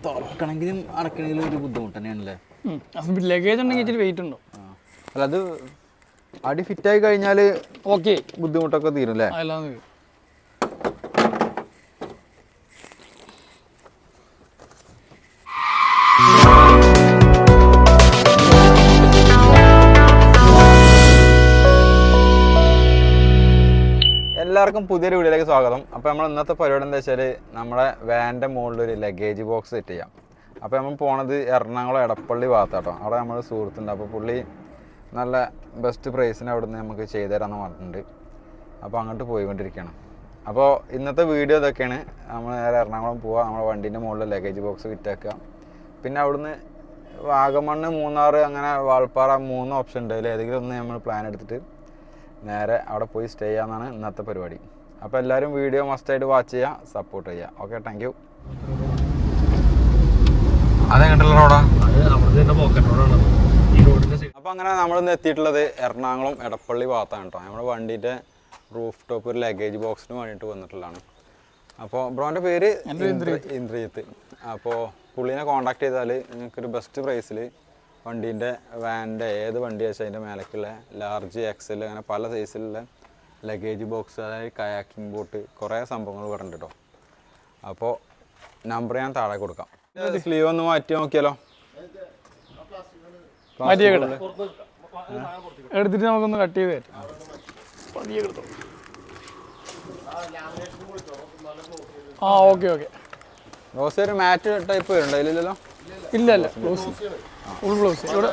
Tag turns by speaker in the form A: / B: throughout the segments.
A: തുറക്കണമെങ്കിലും അടക്കണമെങ്കിലും ഒരു ബുദ്ധിമുട്ട് തന്നെയാണല്ലേ.
B: ലഗേജ് ഉണ്ടെങ്കിൽ ഇച്ചിരി വെയിറ്റ് ഉണ്ടോ?
A: അല്ല അത് അടി ഫിറ്റായി കഴിഞ്ഞാൽ
B: ഓക്കെ,
A: ബുദ്ധിമുട്ടൊക്കെ തീരും അല്ലേ?
B: അല്ലാതെ
A: എല്ലാവർക്കും പുതിയൊരു വീഡിയോയിലേക്ക് സ്വാഗതം. അപ്പോൾ നമ്മൾ ഇന്നത്തെ പരിപാടി എന്താ വെച്ചാൽ നമ്മുടെ വാൻ്റെ മുകളിലൊരു ലഗേജ് ബോക്സ് സെറ്റ് ചെയ്യാം. അപ്പോൾ നമ്മൾ പോണത് എറണാകുളം എടപ്പള്ളി ഭാഗത്താട്ടോ. അവിടെ നമ്മൾ സുഹൃത്തുണ്ട്. അപ്പോൾ പുള്ളി നല്ല ബെസ്റ്റ് പ്രൈസിന് അവിടെ നിന്ന് നമുക്ക് ചെയ്തു തരാമെന്ന് പറഞ്ഞിട്ടുണ്ട്. അപ്പോൾ അങ്ങോട്ട് പോയിക്കൊണ്ടിരിക്കുകയാണ്. അപ്പോൾ ഇന്നത്തെ വീഡിയോ ഇതൊക്കെയാണ്. നമ്മൾ നേരെ എറണാകുളം പോവുക, നമ്മുടെ വണ്ടീൻ്റെ മുകളിൽ ലഗേജ് ബോക്സ് ഫിറ്റാക്കുക. പിന്നെ അവിടുന്ന് വാഗമണ്ണ്, മൂന്നാർ, അങ്ങനെ വാൾപ്പാറ 3 ഓപ്ഷൻ ഉണ്ട്. അതിൽ ഏതെങ്കിലും ഒന്ന് നമ്മൾ പ്ലാൻ എടുത്തിട്ട് നേരെ അവിടെ പോയി സ്റ്റേ ചെയ്യാമെന്നാണ് ഇന്നത്തെ പരിപാടി. അപ്പോൾ എല്ലാവരും വീഡിയോ മസ്റ്റായിട്ട് വാച്ച് ചെയ്യുക, സപ്പോർട്ട് ചെയ്യുക. Okay, thank you. അപ്പോൾ അങ്ങനെ നമ്മളിന്ന് എത്തിയിട്ടുള്ളത് എറണാകുളം എടപ്പള്ളി ഭാഗത്താണ് കേട്ടോ. നമ്മുടെ വണ്ടീൻ്റെ റൂഫ് ടോപ്പ് ഒരു ലഗേജ് ബോക്സിന് വേണ്ടിയിട്ട് വന്നിട്ടുള്ളതാണ്. അപ്പോൾ ബ്രോൻ്റെ പേര് ഇന്ദ്രിയത്ത്. അപ്പോൾ പുള്ളീനെ കോൺടാക്ട് ചെയ്താൽ നിങ്ങൾക്കൊരു ബെസ്റ്റ് പ്രൈസിൽ വണ്ടീൻ്റെ വാൻ്റെ ഏത് വണ്ടി വെച്ചാൽ അതിൻ്റെ മേലേക്കുള്ള ലാർജ്, എക്സൽ, അങ്ങനെ പല സൈസിലുള്ള ലഗേജ് ബോക്സ്, അതായത് കയാക്കിംഗ് ബോട്ട്, കുറേ സംഭവങ്ങൾ പറഞ്ഞിട്ട് കേട്ടോ. അപ്പോൾ നമ്പർ ഞാൻ താഴെ കൊടുക്കാം. സ്ലീവ് ഒന്ന് മാറ്റി നോക്കിയാലോ?
B: എടുത്തിട്ട് നമുക്കൊന്ന് കട്ട് ചെയ്ത് ഓക്കെ ഓക്കെ.
A: റോസ് ഒരു മാറ്റ് ടൈപ്പ് വരുന്നുണ്ടോ? ഇല്ലല്ലോ.
B: ഇല്ല ഇല്ല, ബ്ലൗസ് ഫുൾ ബ്ലൗസ്. ഇവിടെ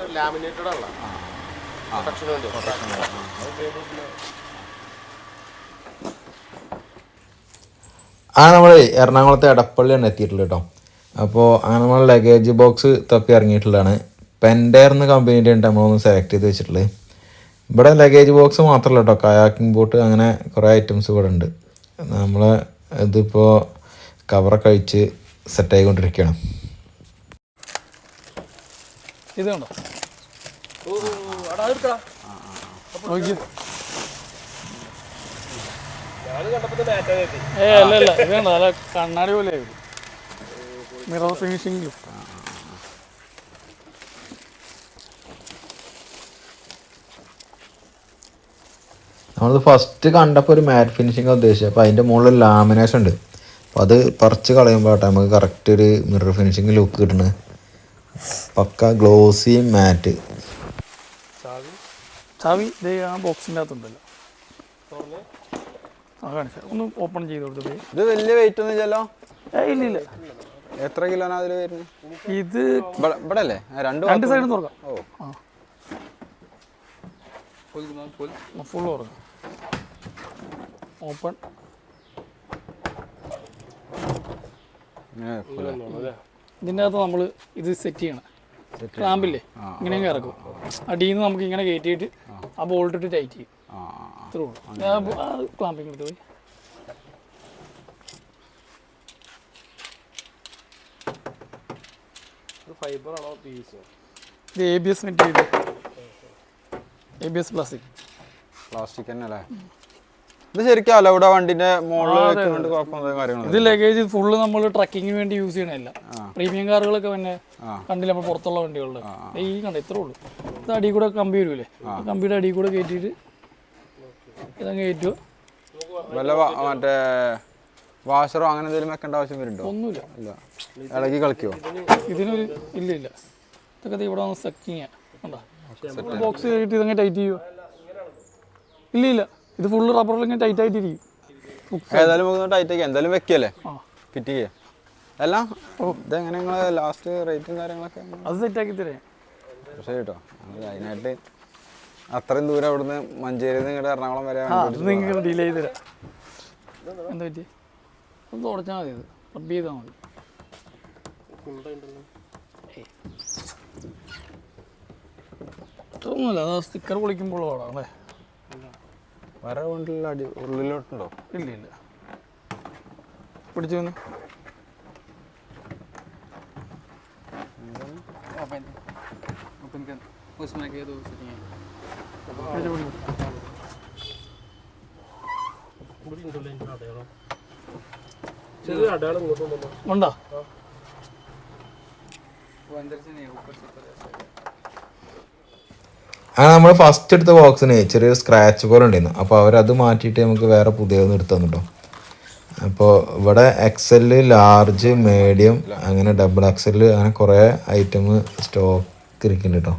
C: നമ്മൾ എറണാകുളത്തെ എടപ്പള്ളിയാണ് എത്തിയിട്ടുള്ളത് കേട്ടോ. അപ്പോൾ അങ്ങനെ നമ്മൾ ലഗേജ് ബോക്സ് തപ്പി ഇറങ്ങിയിട്ടുള്ളതാണ്. പെൻഡെയർ എന്ന കമ്പനീൻ്റെ ഉണ്ട് നമ്മളൊന്ന് സെലക്ട് ചെയ്ത് വെച്ചിട്ടുള്ളത്. ഇവിടെ ലഗേജ് ബോക്സ് മാത്രമല്ല കേട്ടോ, കയാക്കിംഗ് ബോട്ട്, അങ്ങനെ കുറേ ഐറ്റംസ് ഇവിടെ ഉണ്ട്. നമ്മൾ ഇതിപ്പോൾ കവറൊക്കെ അഴിച്ച് സെറ്റായിക്കൊണ്ടിരിക്കുകയാണ്.
B: ഇത് കണ്ടോ? അല്ല അല്ല, ഇത് കണ്ടോ? നല്ല കണ്ണാടി പോലെ മിറർ ഫിനിഷിംഗ്.
C: നമ്മളത് ഫസ്റ്റ് കണ്ടപ്പോൾ ഒരു മാറ്റ് ഫിനിഷിംഗ് ഉദ്ദേശിച്ചത്. അപ്പോൾ അതിൻ്റെ മുകളിൽ ലാമിനേഷൻ ഉണ്ട്. അപ്പോൾ അത് പറിച്ച് കളയുമ്പോൾ നമുക്ക് കറക്റ്റ് ഒരു മിറർ ഫിനിഷിംഗ് ലുക്ക് കിട്ടുന്നത്. പക്ക ഗ്ലോസി മാറ്റ്.
B: ചാവി ഇത് ആ ബോക്സിൻ്റെ അകത്തുണ്ടല്ലോ. കാണിച്ചാൽ ഒന്ന് ഓപ്പൺ ചെയ്ത് കൊടുത്തത്.
A: ഇത് വലിയ വെയിറ്റ് ഒന്നും ഇല്ലല്ലോ?
B: ഇല്ല ഇല്ല.
A: എത്ര കിലോനാ അതിൽ വരുന്നത്?
B: ഇത്
A: ഇവിടെ അല്ലേ?
B: രണ്ട് സൈഡും തുറക്കാം.
A: ഓ,
B: ഫുൾ തുറക്കാം. ഓപ്പൺ. ഇതിൻ്റെ അകത്ത് നമ്മൾ ഇത് സെറ്റ് ചെയ്യണം. ക്ലാമ്പില്ലേ, ഇങ്ങനെ ഇറക്കും. അടിയിൽ നിന്ന് നമുക്ക് ഇങ്ങനെ കയറ്റിയിട്ട് ആ ബോൾട്ട് ഇട്ട് ടൈറ്റ് ചെയ്യും. ഇത്രേ ഉള്ളൂ. ക്ലാമ്പിങ് എടുത്ത് പോയി. ഇത് ABS മെറ്റീരിയൽ, ABS
A: പ്ലാസ്റ്റിക് തന്നെ അല്ലേ? ഇത് ശരിക്കും അല്ല ഇവിടെ വണ്ടിന്റെ മുകളിൽ കുഴപ്പമൊന്നും കാര്യങ്ങളും.
B: ഇത് ലഗേജ് ഫുള്ള് നമ്മൾ ട്രക്കിങ്ങിന് വേണ്ടി യൂസ് ചെയ്യണമല്ല. പ്രീമിയം കാറുകളൊക്കെ പിന്നെ കണ്ടില്ല, നമ്മൾ പുറത്തുള്ള വണ്ടികളുടെ ഈ കണ്ട ഇത്രേ ഉള്ളൂ. ഇത് അടിയിൽ കൂടെ കമ്പി വരുമല്ലേ, കമ്പിയുടെ അടിയിൽ കൂടെ കയറ്റിയിട്ട് ഇതങ്ങ് കയറ്റുക.
A: വല്ല മറ്റേ വാഷറോ അങ്ങനെ എന്തെങ്കിലും വെക്കേണ്ട ആവശ്യം വരുന്നുണ്ടോ?
B: ഒന്നുമില്ല.
A: ഇളകി കളിക്കുമോ?
B: ഇതിനൊരു ഇല്ല ഇല്ല. ഇതൊക്കെ ഇവിടെ വന്ന് സെക്കിങ് കണ്ടോ, ബോക്സ് കയറിയിട്ട് ഇതങ്ങ് ടൈറ്റ് ചെയ്യുക. ഇല്ല ഇല്ല, ഇത് ഫുള്ള് റബ്ബറിൽ ഇങ്ങനെ ടൈറ്റ് ആയിട്ടിരിക്കും.
A: ഏതായാലും ടൈറ്റ് ആക്കി എന്തായാലും വെക്കല്ലേ, ഫിറ്റ് ചെയ്യുക എല്ലാം. ഇതെങ്ങനെ നിങ്ങൾ ലാസ്റ്റ് റേറ്റും കാര്യങ്ങളൊക്കെ?
B: അത് സെറ്റാക്കി തരാം.
A: പക്ഷേ കേട്ടോ, അതിനായിട്ട് അത്രയും ദൂരം അവിടുന്ന് മഞ്ചേരിയിൽ നിന്ന് ഇങ്ങോട്ട് എറണാകുളം വരെ
B: നിങ്ങൾ ഡീൽ ചെയ്ത് തരാം. എന്താ പറ്റി? ഒന്ന് തുടച്ചാൽ മതി, അത് റബ്ബ് ചെയ്താൽ മതി. ഒന്നുമില്ല, അത് സ്റ്റിക്കർ പൊളിക്കുമ്പോൾ പാടാം അല്ലേ?
A: വര കൊണ്ടുള്ള അടി ഉള്ളിലോട്ടുണ്ടോ?
B: ഇല്ല ഇല്ല. പിടിച്ചു വന്ന് ഉണ്ടോ?
C: അങ്ങനെ നമ്മൾ ഫസ്റ്റ് എടുത്ത ബോക്സിന് ചെറിയൊരു സ്ക്രാച്ച് പോലെ ഉണ്ടായിരുന്നു. അപ്പോൾ അവരത് മാറ്റിയിട്ട് നമുക്ക് വേറെ പുതിയതൊന്നും എടുത്തു തന്നു കേട്ടോ. അപ്പോൾ ഇവിടെ XL, ലാർജ്, മീഡിയം, അങ്ങനെ ഡബിൾ XL, അങ്ങനെ കുറേ ഐറ്റം സ്റ്റോക്ക് ഇരിക്കുന്നുണ്ട് കേട്ടോ.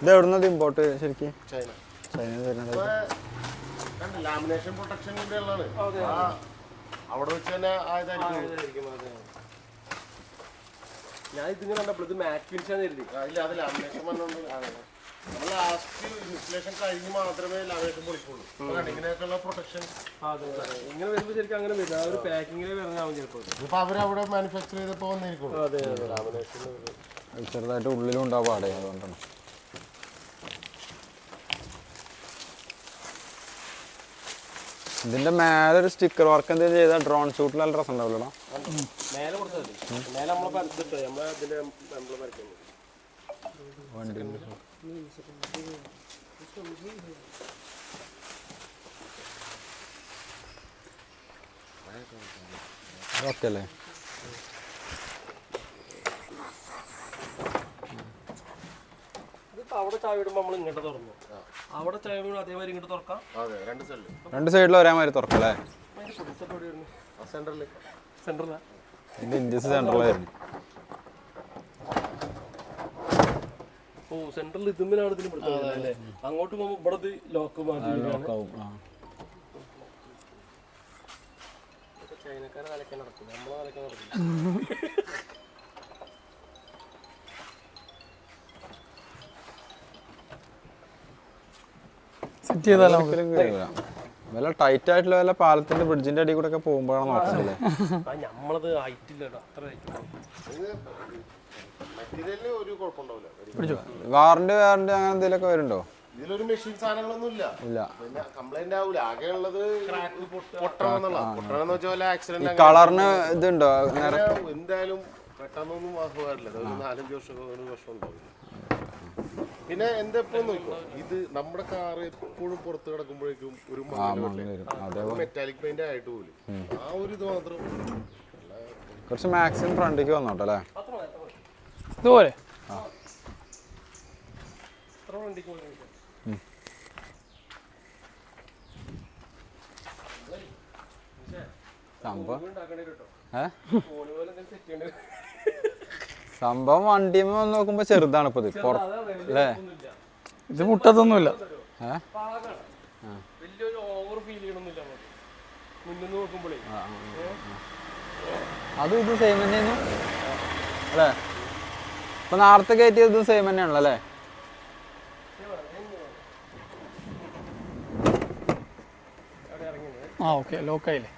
A: ഇത് എവിടുന്നത് ഇമ്പോർട്ട് ശരിക്കും?
D: ലാമിനേഷൻ പ്രൊട്ടക്ഷൻ അവിടെ വെച്ച് തന്നെ ഞാൻ ഇതിങ്ങനെ കണ്ടപ്പോൾ ഇത് മാറ്റ് ഫിനിഷാന്ന് കരുതി. ഇല്ല, അത് ലാമിനേഷൻ പറഞ്ഞുകൊണ്ട് നമ്മൾ ലാസ്റ്റ് ഇൻസ്റ്റലേഷൻ കഴിഞ്ഞ് മാത്രമേ ലാമിനേഷൻ പൊളിക്കുള്ളൂ. ഇങ്ങനെയൊക്കെയുള്ള പ്രൊട്ടക്ഷൻ ഇങ്ങനെ വരുമ്പോൾ ശരിക്കും അങ്ങനെ വരില്ല. ആ ഒരു പാക്കിങ്ങിൽ വരുന്നതാവും ചിലപ്പോൾ. ഇപ്പൊ അവരവിടെ മാനുഫാക്ചർ ചെയ്തപ്പോൾ വന്നിരിക്കും. അതെ അതെ, ലാമിനേഷൻ
A: ചെറുതായിട്ട് ഉള്ളിലും ഉണ്ടാവും പാടേ, അതുകൊണ്ടാണ്. ഇതിന്റെ മേലെ ഒരു സ്റ്റിക്കർ വർക്ക് എന്തെങ്കിലും ചെയ്താൽ ഡ്രോൺ ഷൂട്ടിൽ നല്ല രസം ഉണ്ടാവില്ലല്ലോ.
D: മേലെ കൊടുത്തത് മേലെ നമ്മളെ പരത്തിട്ടോ നമ്മളെ ഇതിന്റെ നമ്മളെ പരത്തുന്നു
A: വണ്ടി ഓക്കെ അല്ലേ?
D: അവിടെ ചായ ഇടുമ്പോൾ നമ്മൾ ഇങ്ങോട്ട് തുറന്നു, അവിടെ ചായ ഇടുമ്പോൾ അതേമാതിരി ഇങ്ങോട്ട് തുറക്കാം. അതെ,
A: രണ്ട് സൈഡിലും ഒരേമാതിരി തുറക്കല്ലേ?
D: സെന്ററിൽ
A: ഇഞ്ചസ് സെന്ററിലായിരുന്നു.
D: ഓ, സെന്ററിൽ ഇതുമ്പിലാണ് ഇതിന് പിടിച്ചത്. അങ്ങോട്ട് പോകുമ്പോൾ ഇവിടെ ലോക്ക് മാറ്റി ചൈനക്കാരെ വലക്കാൻ നടക്കും, നമ്മളെ വലക്കാൻ നടക്കും.
B: സെറ്റ് ചെയ്താലോ?
A: വല്ല ടൈറ്റ് ആയിട്ടുള്ള വല്ല പാലത്തിന്റെ ബ്രിഡ്ജിന്റെ അടിയിൽ കൂടെ ഒക്കെ പോകുമ്പോഴാണ് നോക്കണ്ടല്ലേ?
D: നമ്മളത് ആയിട്ടില്ലട്ടോ, അത്ര
A: വാറണ്ടി അങ്ങനെ എന്തെങ്കിലുമൊക്കെ വരുന്നുണ്ടോ?
D: ഇതിലൊരു മെഷീൻ സാധനങ്ങളൊന്നും ഇല്ല. പിന്നെ കംപ്ലൈന്റ് ആവൂല. ആകെ ഉള്ളത് പൊട്ടണമെന്ന് വെച്ചാൽ ആക്സിഡന്റ്.
A: കളറിന് ഇതുണ്ടോ?
D: എന്തായാലും പെട്ടെന്നൊന്നും മാറില്ല. ഒരു 4-5 വർഷം ഉണ്ടാവില്ല. പിന്നെ എന്തെപ്പോ നോക്കോ, ഇത് നമ്മുടെ കാറ് എപ്പോഴും പുറത്ത് കിടക്കുമ്പോഴേക്കും ഒരു മെറ്റാലിക് പെയിന്റ് ആയിട്ട് പോലും ആ ഒരു ഇത് മാത്രം.
A: കുറച്ച് മാക്സിമം ഫ്രണ്ടിലേക്ക് വന്നോട്ടെ അല്ലേ?
B: ഇതുപോലെ
A: സംഭവം വണ്ടിമ നോക്കുമ്പോ ചെറുതാണ് ഇപ്പൊ ഇത് അല്ലേ?
B: ഇത് മുട്ടത്തൊന്നുമില്ല.
D: വലിയൊരു ഓവർ ഫീൽ ചെയ്യണമെന്നില്ല മുന്നിൽ നോക്കുമ്പോഴേ.
A: അതും ഇത് സെയിം തന്നെയായിരുന്നു അല്ലേ? ഇപ്പൊ നേരത്തെ കയറ്റിയത് ഇതും സെയിം തന്നെയാണല്ലോ അല്ലേ?
B: ആ ഓക്കെ, ലോക്കായില്ലേ?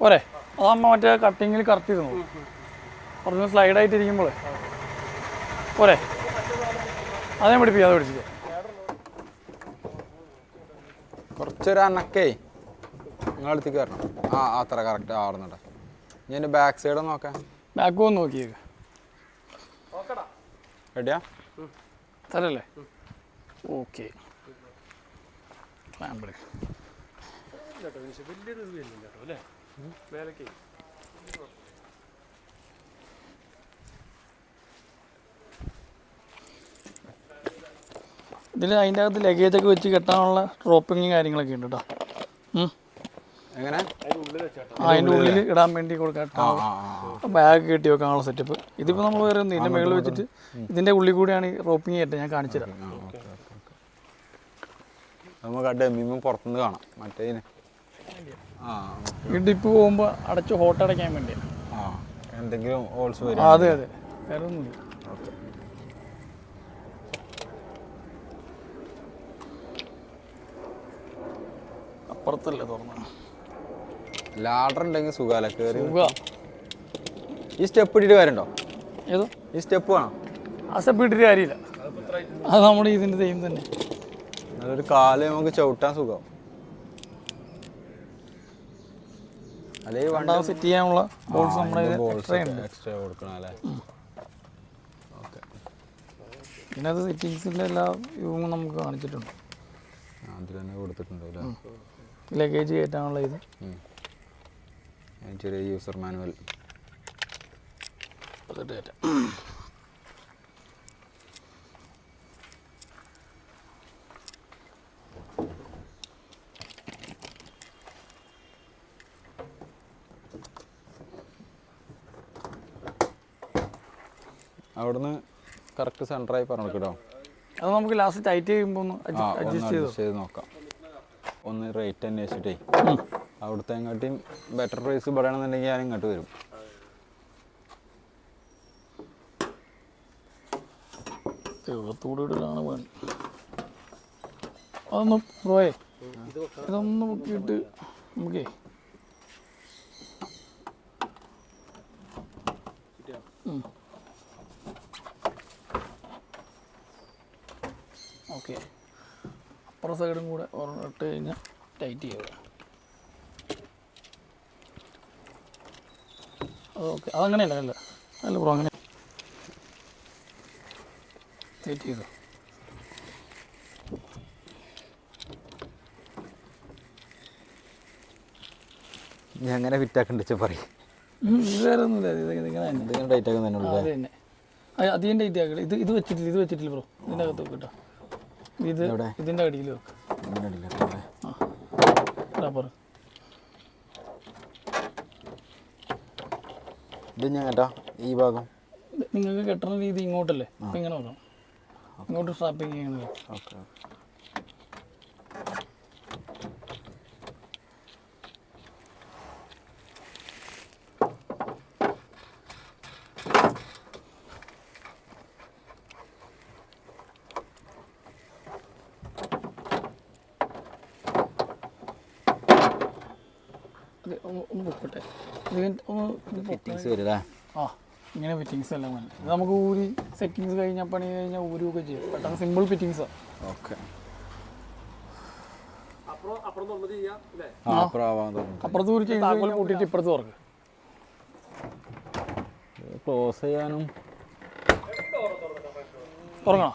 B: പോരെ, അതാകുമ്പോൾ മറ്റേ കട്ടിങ്ങിൽ കറക്റ്റ് ചെയ്ത് നോക്കും. കുറച്ച് സ്ലൈഡായിട്ട് ഇരിക്കുമ്പോൾ പോരെ, അതേ പിടിപ്പിക്കുക. അത് പിടിച്ചിട്ട്
A: കുറച്ചൊരു അനക്കേ നിങ്ങളടുത്തേക്ക് വരണം. ആ അത്ര കറക്റ്റ് ആടുന്നുണ്ട്. ഇനി എൻ്റെ ബാക്ക് സൈഡ് നോക്കാം.
B: ബാക്ക് ഒന്ന് നോക്കിയേക്ക്.
A: റെഡിയാ?
B: തരല്ലേ? ഓക്കെ. ക്ലാമ്പ് എടുക്കാം.
D: വലിയൊരു ഇത് വരുന്നില്ല കേട്ടോ അല്ലേ? മേലക്കേ
B: ഇതിൽ അതിൻ്റെ അകത്ത് ലഗേജൊക്കെ വെച്ച് കെട്ടാനുള്ള ഡ്രോപ്പിങ് കാര്യങ്ങളൊക്കെ ഉണ്ട് കേട്ടോ.
A: എങ്ങനെ?
B: അതിൻ്റെ ഉള്ളിൽ ഇടാൻ വേണ്ടി കൊടുക്കാം. ബാഗ് കെട്ടി വെക്കാനുള്ള സെറ്റപ്പ്. ഇതിപ്പോൾ നമ്മൾ വേറെ ഇതിൻ്റെ മുകളിൽ വെച്ചിട്ട് ഇതിൻ്റെ ഉള്ളിൽ കൂടിയാണ് ഈ റോപ്പിങ് കയറ്റം. ഞാൻ കാണിച്ചു തരാം.
A: നമുക്ക് ആ ഡെമ്മിയും പുറത്തുനിന്ന് കാണാം. മറ്റേ
B: ഈ ഡിപ്പ് പോകുമ്പോൾ അടച്ച് ഹോട്ട് അടയ്ക്കാൻ വേണ്ടിയാണ്.
A: എന്തെങ്കിലും ഹോൾസ് വരും.
B: അതെ അതെ, വേറെ ഒന്നുമില്ല. അപ്പുറത്തല്ലേ തുറന്ന
A: ലാഡർ ഉണ്ടെങ്കിൽ സുഖമല്ലേ കയറി? ഈ സ്റ്റെപ്പ് ഇട്ടിട്ട് കാര്യമുണ്ടോ?
B: ഏതോ
A: ഈ സ്റ്റെപ്പ് വേണം?
B: ആ സ്റ്റെപ്പ് ഇട്ടിട്ട് കാര്യമില്ല. അത് നമ്മുടെ ഇതിൻ്റെ സെയിം തന്നെ.
A: അതൊരു കാല് നമുക്ക് ചവിട്ടാൻ സുഖം. അല്ലെങ്കിൽ വണ്ടി
B: സെറ്റ് ചെയ്യാനുള്ള ബോൾസ് നമ്മുടെ
A: എക്സ്ട്രാ കൊടുക്കണം അല്ലേ? ഓക്കെ.
B: പിന്നെ അത് സെറ്റിങ്സിൻ്റെ എല്ലാ വ്യൂവും നമുക്ക് കാണിച്ചിട്ടുണ്ട്.
A: അതിൽ തന്നെ കൊടുത്തിട്ടുണ്ട് അല്ലേ?
B: ലഗേജ് കയറ്റാനുള്ള ഇത്
A: ചെറിയ യൂസർ മാനുവൽ
B: അതിട്ട് കയറ്റാം.
A: അവിടുന്ന് കറക്റ്റ് സെൻറ്ററായി പറഞ്ഞു കേട്ടോ.
B: അത് നമുക്ക് ലാസ്റ്റ് ടൈറ്റ് ചെയ്യുമ്പോൾ ഒന്ന് അഡ്ജസ്റ്റ്
A: ചെയ്ത് നോക്കാം. ഒന്ന് റേറ്റ് അന്വേഷിച്ചിട്ടേ അവിടുത്തെ എങ്ങോട്ടും ബെറ്റർ പ്രൈസ് പറയണമെന്നുണ്ടെങ്കിൽ ഞാൻ ഇങ്ങോട്ട് വരും.
B: തൂടിലാണ് വേണം. അതൊന്ന് ബ്രോയെ ഇതൊന്ന് നോക്കിയിട്ട് നമുക്കേ ഓക്കെ അപ്പുറ സൈഡും കൂടെ ഇട്ട് കഴിഞ്ഞാൽ ടൈറ്റ് ചെയ്യുക. ഓക്കെ അതങ്ങനെയല്ല അല്ല അല്ല ബ്രോ അങ്ങനെ ടൈറ്റ് ചെയ്തു.
A: ഞാൻ അങ്ങനെ ഫിറ്റാക്കണ്ട വെച്ചാൽ പറയും.
B: ഇത് വേറെ ഒന്നുമില്ല. ഇതിങ്ങനെ
A: എന്തെങ്കിലും ടൈറ്റ് ആക്കാൻ തന്നെ ഉള്ളൂ.
B: അത് തന്നെ അധികം ടൈറ്റ് ആക്കില്ല. ഇത് വെച്ചിട്ടില്ല ബ്രോ. ഇതിൻ്റെ അകത്ത് വെക്കട്ടോ. ഇത് ഇതിൻ്റെ അടിയിൽ വെക്ക്. റബ്ബർ
A: ഇത് ഞാൻ കേട്ടാ ഈ ഭാഗം
B: നിങ്ങൾക്ക് കെട്ടുന്ന രീതി ഇങ്ങോട്ടല്ലേ? അപ്പം ഇങ്ങനെ വെക്കണം. ഇങ്ങോട്ട് സ്ട്രാപ്പിങ് ചെയ്യണത്.
A: ഓക്കെ.
B: ഒന്ന് പൊക്കട്ടെ. ഒന്ന്
A: ഫിറ്റിങ്സ് വരില്ലേ?
B: ആ ഇങ്ങനെ ഫിറ്റിങ്സ് എല്ലാം വേണം. ഇത് നമുക്ക് ഊരി സെറ്റിങ്സ് കഴിഞ്ഞാൽ പണി കഴിഞ്ഞാൽ ഊരുമൊക്കെ ചെയ്യും. പെട്ടെന്ന് സിമ്പിൾ ഫിറ്റിങ്സാണ്.
A: ഓക്കെ.
B: അപ്പുറത്ത് ഊരി ചെയ്ത് കൂട്ടിയിട്ട് ഇപ്പുറത്ത് തുറക്ക്.
A: ക്ലോസ് ചെയ്യാനും
B: തുറങ്ങണം.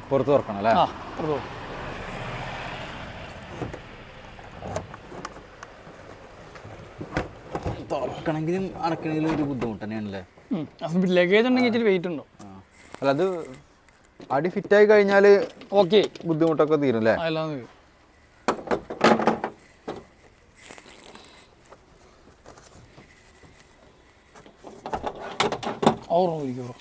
A: ഇപ്പുറത്ത് തുറക്കണം അല്ലേ?
B: ആ ഇപ്പുറത്ത് തുറക്കും.
A: തുറക്കണമെങ്കിലും അടക്കണമെങ്കിലും ഒരു ബുദ്ധിമുട്ട് തന്നെയാണല്ലേ?
B: ലഗേജ് ഉണ്ടെങ്കിൽ ഇച്ചിരി വെയിറ്റ് ഉണ്ടോ?
A: അല്ല അത് അടി ഫിറ്റായി കഴിഞ്ഞാൽ
B: ഓക്കെ
A: ബുദ്ധിമുട്ടൊക്കെ തീരും അല്ലേ?
B: എല്ലാം തീരും. ഓർമ്മ ഇരിക്കും ബ്രോ.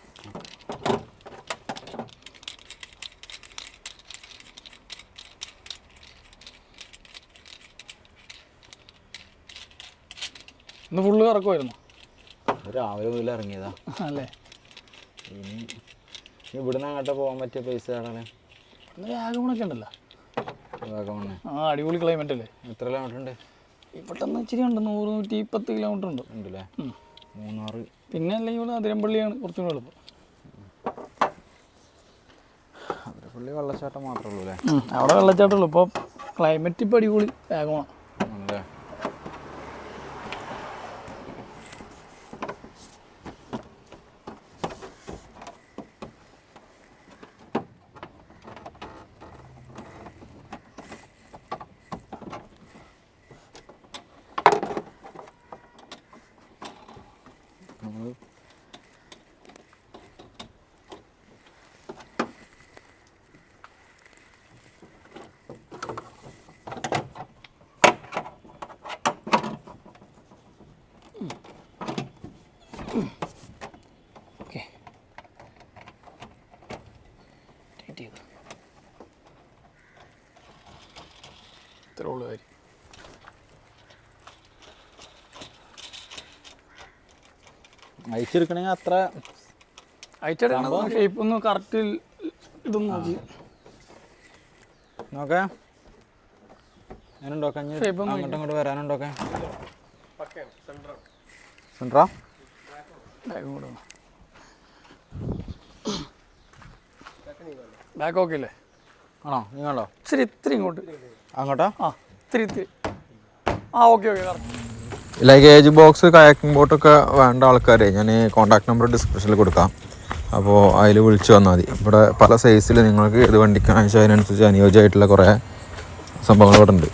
B: ഇന്ന് ഫുള്ള് കറക്കുമായിരുന്നു.
A: രാവിലെ മുതൽ ഇറങ്ങിയതാ
B: അല്ലേ?
A: ഇനി ഇവിടുന്ന് അങ്ങോട്ട് പോകാൻ പറ്റിയ പൈസ ആണല്ലേ?
B: വാഗമണൊക്കെ ഉണ്ടല്ലോ.
A: വാഗമണ്
B: ആ അടിപൊളി ക്ലൈമറ്റ് അല്ലേ?
A: എത്ര കിലോമീറ്റർ ഉണ്ട്?
B: ഇവിടുന്ന് ഇച്ചിരി ഉണ്ട്. 100-110 കിലോമീറ്റർ ഉണ്ട്.
A: ഉണ്ടല്ലേ? മൂന്നാറ്.
B: പിന്നെ അല്ലെങ്കിൽ ഇവിടെ അതിരമ്പള്ളിയാണ് കുറച്ചും കൂടെ എളുപ്പം.
A: അതിരപ്പള്ളി വെള്ളച്ചാട്ടം മാത്രമേ ഉള്ളൂ അല്ലേ?
B: അവിടെ വെള്ളച്ചാട്ടമുള്ളൂ. ഇപ്പോൾ ക്ലൈമറ്റ് ഇപ്പോൾ അടിപൊളി വാഗമൺ.
A: ആണല്ലേ?
B: ഓക്കെ ടൈറ്റ് ചെയ്തു. ഇത്രേ ഉള്ളൂ കാര്യം.
A: അയച്ചെടുക്കണമെങ്കിൽ അത്ര
B: അയച്ചെടുക്കണം. ഷേപ്പ് ഒന്ന് കറക്റ്റ് ഇതൊന്നും നോക്കി
A: നോക്കേ. ഞാനുണ്ടോക്കെ അങ്ങോട്ടും ഇങ്ങോട്ട് വരാനുണ്ടോക്കെ? സെൻട്രാ
B: ബാഗും കൂടെ ബാക്ക് ഓക്കെ അല്ലേ?
A: ആണോ നിങ്ങളോ?
B: ഇച്ചിരി ഇത്തിരി ഇങ്ങോട്ട്.
A: അങ്ങോട്ടാ?
B: ആ ഇത്തിരി. ആ okay correct.
C: Luggage box kayaking ബോട്ടൊക്കെ വേണ്ട ആൾക്കാരെ ഞാൻ കോൺടാക്ട് നമ്പർ ഡിസ്ക്രിപ്ഷനിൽ കൊടുക്കാം. അപ്പോൾ അതിൽ വിളിച്ചു വന്നാൽ മതി. ഇവിടെ പല സൈസിൽ നിങ്ങൾക്ക് ഇത് വണ്ടിക്കാണെന്ന് വെച്ചാൽ അതിനനുസരിച്ച് അനുയോജ്യമായിട്ടുള്ള കുറേ സംഭവങ്ങൾ ഇവിടെ ഉണ്ട്.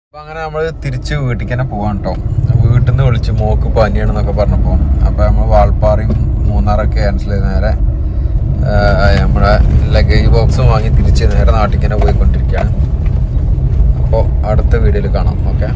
C: അപ്പോൾ അങ്ങനെ നമ്മൾ തിരിച്ച് വീട്ടിലേക്ക് തന്നെ പോകാൻ കേട്ടോ. വീട്ടിൽ നിന്ന് വിളിച്ച് മോക്ക് പനിയാണെന്നൊക്കെ പറഞ്ഞപ്പോൾ അപ്പോൾ നമ്മൾ വാൾപ്പാറയും മൂന്നാറൊക്കെ ക്യാൻസൽ ചെയ്ത് നേരെ നമ്മുടെ ലഗേജ് ബോക്സും വാങ്ങി തിരിച്ച് നേരെ നാട്ടിൽ തന്നെ പോയിക്കൊണ്ടിരിക്കുകയാണ്. അപ്പോൾ അടുത്ത വീഡിയോയിൽ കാണാം. ഓക്കെ.